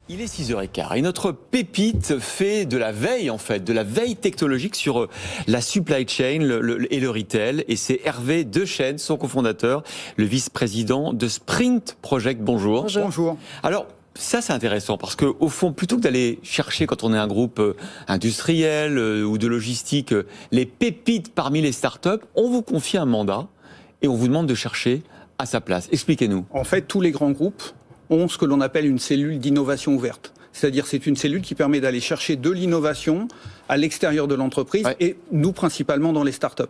Il est 6h15 et notre pépite fait de la veille de la veille technologique sur la supply chain et le retail. Et c'est Hervé Dechêne, son cofondateur, le vice-président de Sprint Project. Bonjour. Bonjour. Alors, ça c'est intéressant parce que au fond, plutôt que d'aller chercher quand on est un groupe industriel ou de logistique, les pépites parmi les startups, on vous confie un mandat et on vous demande de chercher à sa place. Expliquez-nous. En fait, tous les grands groupes ont ce que l'on appelle une cellule d'innovation ouverte. C'est-à-dire c'est une cellule qui permet d'aller chercher de l'innovation à l'extérieur de l'entreprise et nous principalement dans les startups.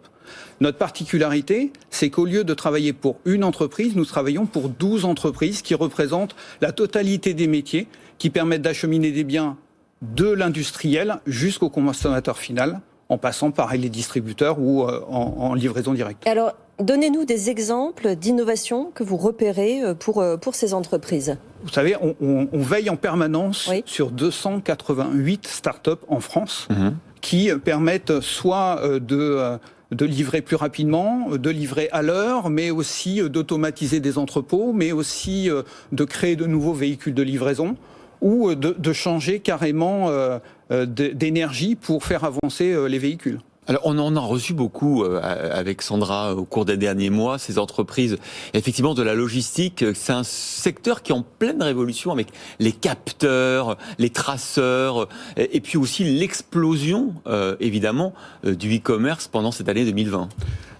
Notre particularité, c'est qu'au lieu de travailler pour une entreprise, nous travaillons pour 12 entreprises qui représentent la totalité des métiers qui permettent d'acheminer des biens de l'industriel jusqu'au consommateur final en passant par les distributeurs ou en livraison directe. Alors, donnez-nous des exemples d'innovation que vous repérez pour ces entreprises. Vous savez, on veille en permanence sur 288 startups en France qui permettent soit de livrer plus rapidement, de livrer à l'heure, mais aussi d'automatiser des entrepôts, mais aussi de créer de nouveaux véhicules de livraison ou de changer carrément d'énergie pour faire avancer les véhicules. Alors, on en a reçu beaucoup avec Sandra au cours des derniers mois, ces entreprises. Effectivement, de la logistique, c'est un secteur qui est en pleine révolution avec les capteurs, les traceurs, et puis aussi l'explosion, évidemment, du e-commerce pendant cette année 2020.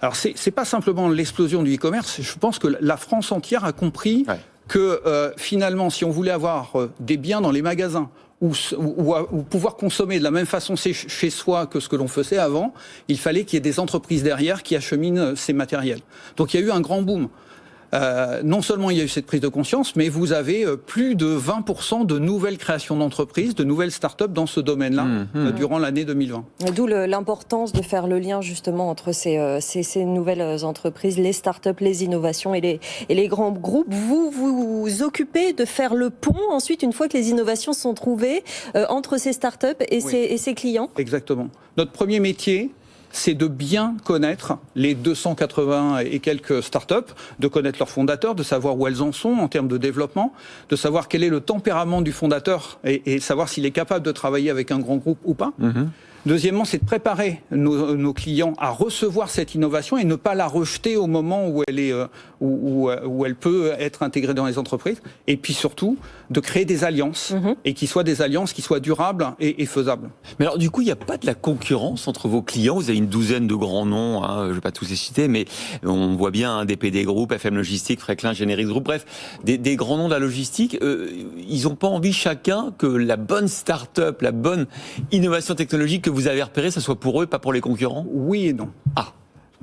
Alors, c'est pas simplement l'explosion du e-commerce. Je pense que la France entière a compris que finalement, si on voulait avoir des biens dans les magasins, ou pouvoir consommer de la même façon chez soi que ce que l'on faisait avant, il fallait qu'il y ait des entreprises derrière qui acheminent ces matériels. Donc il y a eu un grand boom. Non seulement il y a eu cette prise de conscience, mais vous avez plus de 20% de nouvelles créations d'entreprises, de nouvelles startups dans ce domaine-là durant l'année 2020. D'où l'importance de faire le lien justement entre ces nouvelles entreprises, les startups, les innovations et les grands groupes. Vous vous occupez de faire le pont ensuite, une fois que les innovations sont trouvées, entre ces startups et ces clients. Exactement. Notre premier métier, c'est de bien connaître les 280 et quelques startups, de connaître leurs fondateurs, de savoir où elles en sont en termes de développement, de savoir quel est le tempérament du fondateur et savoir s'il est capable de travailler avec un grand groupe ou pas. Deuxièmement, c'est de préparer nos clients à recevoir cette innovation et ne pas la rejeter au moment où elle peut être intégrée dans les entreprises. Et puis surtout, de créer des alliances et qui soient des alliances qui soient durables et faisables. Mais alors du coup, il n'y a pas de la concurrence entre vos clients. Vous avez une douzaine de grands noms, je ne vais pas tous les citer, mais on voit bien DPD Group, FM Logistique, Frecklin, Generis Group, bref, des grands noms de la logistique. Ils n'ont pas envie chacun que la bonne start-up, la bonne innovation technologique que vous avez repérée, ça soit pour eux, pas pour les concurrents? Oui et non. Ah.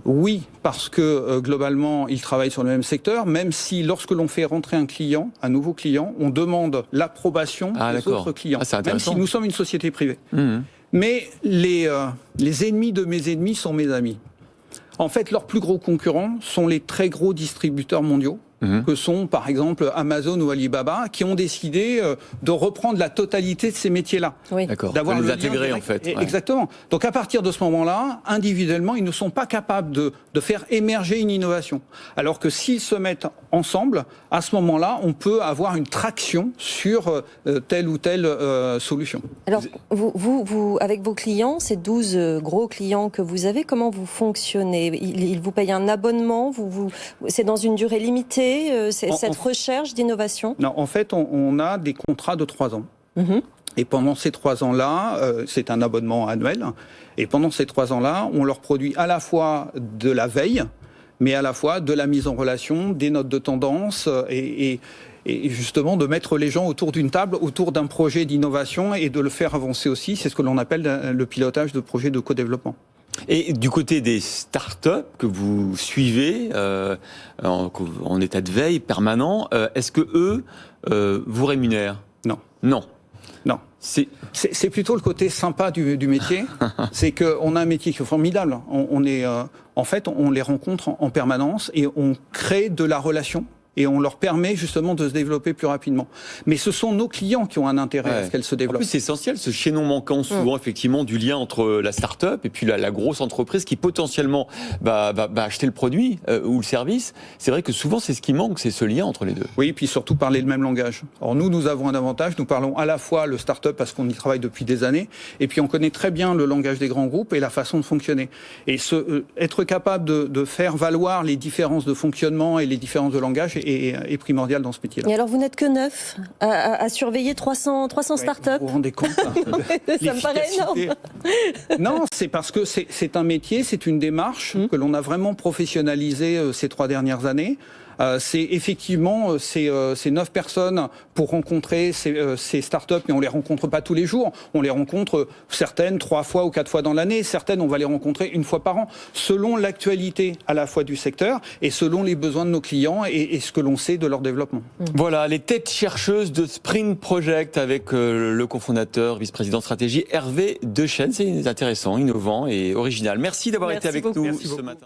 Oui, parce que globalement, ils travaillent sur le même secteur, même si lorsque l'on fait rentrer un nouveau client, on demande l'approbation des autres clients, même si nous sommes une société privée. Mais les ennemis de mes ennemis sont mes amis. En fait, leurs plus gros concurrents sont les très gros distributeurs mondiaux, que sont par exemple Amazon ou Alibaba, qui ont décidé de reprendre la totalité de ces métiers-là. D'accord, d'avoir les intégrer en fait. Exactement. Donc à partir de ce moment-là, individuellement, ils ne sont pas capables de faire émerger une innovation. Alors que s'ils se mettent ensemble, à ce moment-là, on peut avoir une traction sur telle ou telle solution. Alors, vous, avec vos clients, ces 12 gros clients que vous avez, comment vous fonctionnez? Ils vous payent un abonnement? C'est dans une durée limitée, cette recherche d'innovation? Non, en fait, on a des contrats de 3 ans. Et pendant ces 3 ans-là, c'est un abonnement annuel. Et pendant ces 3 ans-là, on leur produit à la fois de la veille, mais à la fois de la mise en relation, des notes de tendance et justement de mettre les gens autour d'une table, autour d'un projet d'innovation et de le faire avancer aussi. C'est ce que l'on appelle le pilotage de projets de co-développement. Et du côté des startups que vous suivez en état de veille permanent, est-ce que eux vous rémunèrent? Non. Non. Non. C'est plutôt le côté sympa du métier. C'est qu'on a un métier qui est formidable. En fait, on les rencontre en permanence et on crée de la relation et on leur permet justement de se développer plus rapidement. Mais ce sont nos clients qui ont un intérêt à ce qu'elles se développent. En plus, c'est essentiel, ce chaînon manquant souvent effectivement du lien entre la start-up et puis la grosse entreprise qui potentiellement va acheter le produit ou le service. C'est vrai que souvent c'est ce qui manque, c'est ce lien entre les deux. Oui, puis surtout parler le même langage. Or nous avons un avantage, nous parlons à la fois le start-up parce qu'on y travaille depuis des années, et puis on connaît très bien le langage des grands groupes et la façon de fonctionner. Et être capable de faire valoir les différences de fonctionnement et les différences de langage est primordial dans ce métier-là. Et alors vous n'êtes que 9 à surveiller 300 startups. Vous vous rendez compte Ça me paraît énorme. Non, c'est parce que c'est un métier, c'est une démarche que l'on a vraiment professionnalisée ces 3 dernières années. C'est effectivement ces 9 personnes pour rencontrer ces startups, mais on les rencontre pas tous les jours. On les rencontre certaines 3 fois ou 4 fois dans l'année, certaines on va les rencontrer 1 fois par an, selon l'actualité à la fois du secteur et selon les besoins de nos clients et ce que l'on sait de leur développement. Voilà, les têtes chercheuses de Sprint Project avec le cofondateur, vice-président stratégie Hervé Dechêne. C'est intéressant, innovant et original. Merci d'avoir été avec nous ce matin.